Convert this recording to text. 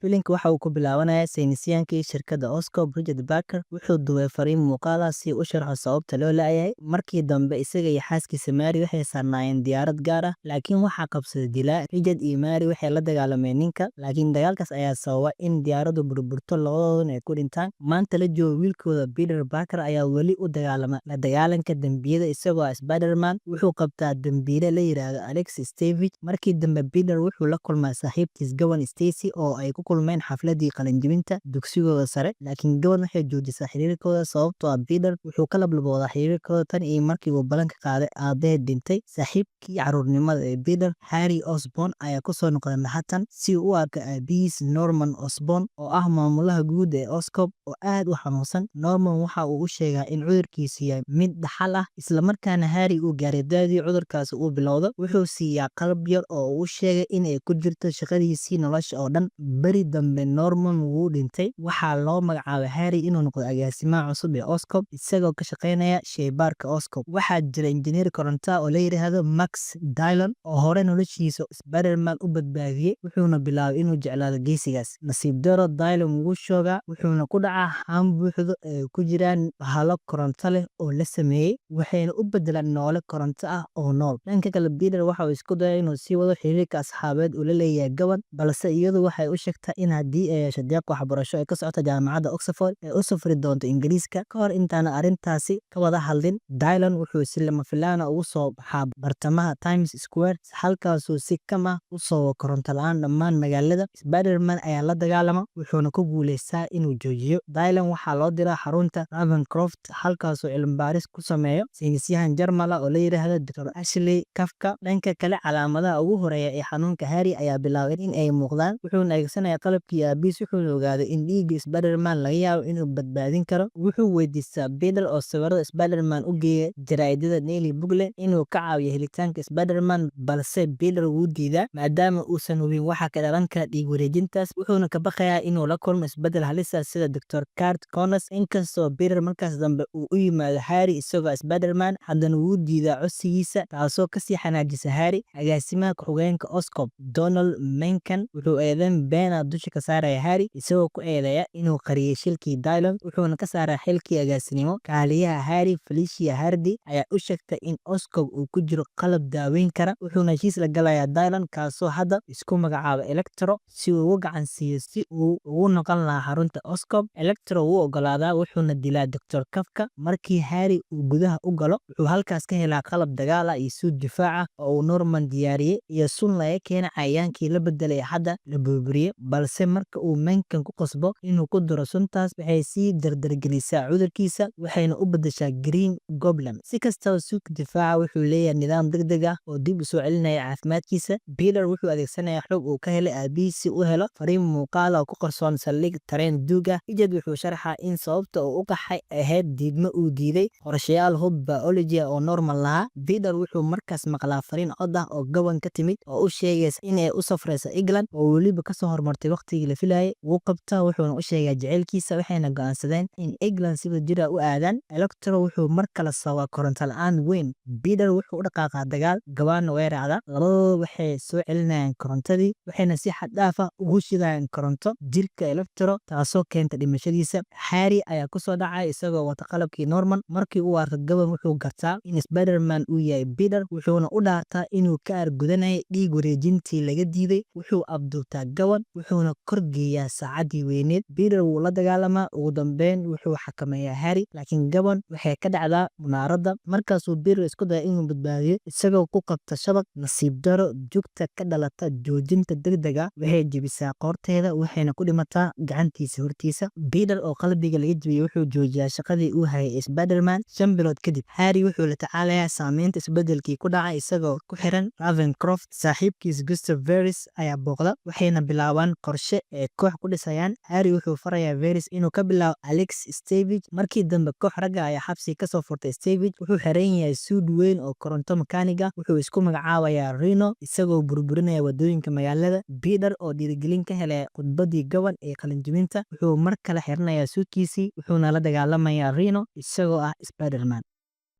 Filimka waxa uu ku bilaabanayaa saynisyahankii shirkadda Oscorp Richard Barker wuxuu duubay fariin muuqaal ah si uu u sharxo sababta loo la'yahay. Markii dambe isaga iyo xaaskiisa Mary waxay saarnaayeen diyaarad gaar ah, laakiin waxaa qabsaday dilaa. Richard iyo Mary waxay la dagaalameen ninka, laakiin dagaalkaas ayaa sababa in diyaaraddu burburto, labadooduna ay ku dhintaan. Maanta la joogo wiilkooda Peter Parker ayaa weli u dagaalama la dagaalanka dembiyada isagoo ah Spider-Man. Wuxuu qabtaa dambiile la yiraahdo Alex Stevich. Markii dambe Peter wuxuu la kulmaa saaxiibtiis Gwen Stacy oo ay ku kulmeen xafladii qalinjebinta dugsigooda sare, laakiin Gwen waxay joojisaa xiriirkooda sababtoo ah Peter wuxuu ka lablaboodaa xiriirkooda tan iyo markii uu ballan ka qaaday aabaheed dhintay. Saaxiibkii carruurnimada ee Peter, Harry Osborn, ayaa ku soo noqday Manhattan si uu u arko aabihiis Norman Osborn oo ah maamulaha guud ee Oscorp oo aad u xanuunsan. Norman waxa uu u sheegaa in cudurkiisu yahay mid dhaxal ah, isla markaana Harry uu gaaray da'dii cudurkaasi uu bilowdo. Wuxuu siiyaa qalab yar oo uu u sheegay in ay ku jirto shaqadiisii nolosha oo dhan. Beri dambe Norman wuu dhintay. Waxaa loo magacaabay Harry inuu noqdo agaasimaha cusub ee Oscorp isagoo ka shaqeynaya shaybaarka Oscorp. Waxaa jira injineer koronto oo la yiraahdo Max Dillon oo hore noloshiisa Spider-Man u badbaadiyay, wuxuuna bilaabay inuu jeclaado geesigaas. Nasiib darro, Dillon wuu shoogaa, wuxuuna ku dhacaa haan buuxda ay ku jiraan bahalo koronto leh oo la sameeyay, waxayna u beddelaan noole koronto ah oo nool. Dhanka kale, Peter waxa uu isku dayaa inuu sii wado xiriirka asxaabeed uu la leeyahay Gwen, balse iyadu waxay u sheegtaa in haddii ay hesho deeq waxbarasho ee ka socota jaamacadda Oxford ay u safri doonto Ingiriiska. Ka hor intaana arrintaasi ka wada hadlin, Dillon wuxuu si lama filaan ah ugu soo baxaa bartamaha Times Square, halkaasoo si kam ah u soo koronto la'aan dhammaan magaalada. Spider-Man ayaa la dagaalama, wuxuuna ku guuleystaa inuu joojiyo. Dillon waxaa loo diraa xarunta Ravencroft, halkaasoo cilmi-baaris ku sameeyo saynisyahan Jarmal ah oo la yiraahdo Dr. Ashley Kafka. Dhanka kale, calaamadaha ugu horeeya ee xanuunka Harry ayaa bilaabay in ay muuqdaan, wuxuuna adeegsanayaa qalabkii aabihiis, wuxuuna ogaaday in dhiigga Spider-Man laga yaabo inuu badbaadin karo. Wuxuu weydiistaa Peter oo sawirada Spider-Man u geeya jaraa'idada Daily Bugle inuu ka caawiyo helitaanka Spider-Man, balse Peter wuu diidaa maadaama uusan hubin waxa ka dhalan kara dhiig wareejintaas. Wuxuuna ka baqayaa inuu la kulmo isbeddel halis ah sida Dr. Curt Connors. Inkastoo Peter markaas dambe uu u yimaado Harry isagoo ah Spider-Man, haddana wuu diidaa codsigiisa, taasoo kasii xanaajisa Harry. Agaasimaha ku-xigeenka Oscorp Donald Menken wuxuu eedayn been ah dusha ka saaraya Harry, isagoo ku eedeeya inuu qariyay shilkii Dillon, wuxuuna ka saaraa xilkii agaasinimo. Kaaliyaha Harry, Felicia Hardy, ayaa u sheegtay in Oscorp uu ku jiro qalab daaweyn kara, wuxuuna heshiis la galayaa Dillon, kaasoo hadda isku magacaaba Electro, si uu uga gacan siiyo si uu ugu noqon lahaa xarunta Oscorp. Electro wuu oggolaadaa, wuxuuna dilaa Dr. Kafka. Markii Harry uu gudaha u galo, wuxuu halkaas ka helaa qalab dagaal ah iyo suud difaac ah oo uu Norman diyaariyey, iyo sun laga keenay cayayaankii la beddelay hadda la burburiyey. Balse marka uu Menken ku qasbo inuu ku daro suntaas, waxay sii dardargelisaa cudurkiisa, waxayna u beddeshaa Green Goblin. Si kastaba, suudka difaaca wuxuu leeyahay nidaam degdeg ah oo dib u soo celinaya caafimaadkiisa. Peter wuxuu adeegsanayaa xog uu ka helay aabihiis si uu u helo fariin muuqaal ah oo ku qarsoon saldhig tareen duug ah. Richard wuxuu sharaxaa in sababta uu u qaxay ahayd diidmo uu diiday qorshayaal hub biology ah oo Norman lahaa. Peter wuxuu markaas maqlaa fariin cod ah oo Gwen ka timid oo u sheegaysa in ay u safrayso England, oo weliba kasoo hormartay waqtigii la filayay. Wuu qabtaa, wuxuuna u sheegaa jaceylkiisa, waxayna go'aansadeen in England si wadajir ah u aadaan. Electro wuxuu mar kale sababaa koronto la'aan weyn. Peter wuxuu u dhaqaaqaa dagaal, Gwen way raacdaa. Labadooda waxay soo celinayaan korontadii, waxayna si xad dhaaf ah ugu shidayaan koronto jirka Electro, taasoo keenta dhimashadiisa. Harry ayaa ku soo dhacay isagoo wata qalabkii Norman. Markii uu arko Gwen, wuxuu gartaa in Spider-Man uu yahay Peter, wuxuuna u dhaartaa inuu ka argudanayay dhiig wareejintii laga diiday. Wuxuu abduubtaa Gwen, wuxuuna kor geeyaa saacaddii weyneed. Peter wuu la dagaalamaa, ugu dambeyn wuxuu xakameeyaa Harry, laakiin Gwen waxay ka dhacdaa munaaradda. Markaasuu Peter isku daya inuu badbaadiyo isagoo ku qabta shabaq. Nasiib darro, jugta ka dhalata joojinta degdega waxay jebisaa qoorteeda, waxayna ku dhimataa gacantiisa hortiisa. Peter oo qalbiga laga jebiyey wuxuu joojiyaa shaqadii uu hayay Spider-Man. 5 bilood kadib, Harry wuxuu la tacaalayaa saameynta isbeddelkii ku dhacay isagoo ku xiran Ravencroft. Saaxiibkiis Gustav Veris ayaa booqda, waxayna bilaabaan qorshe ay koox ku dhisayaan. Harry wuxuu farayaa Veris inuu ka bilaabo Alex Stevich. Markii dambe, koox ragga ayaa xabsi ka soo furtay Stevich. Wuxuu xiran yahay suud weyn oo koronto makaanig ah, wuxuu isku magacaabayaa Rhino, isagoo burburinaya waddooyinka magaalada. Peter oo dhiirigelin ka helaya khudbaddii Gwen ee qalinjebinta, wuxuu mar kale xiranayaa suudkiisii, wuxuuna la dagaalamayaa Rhino isagoo ah Spider-Man.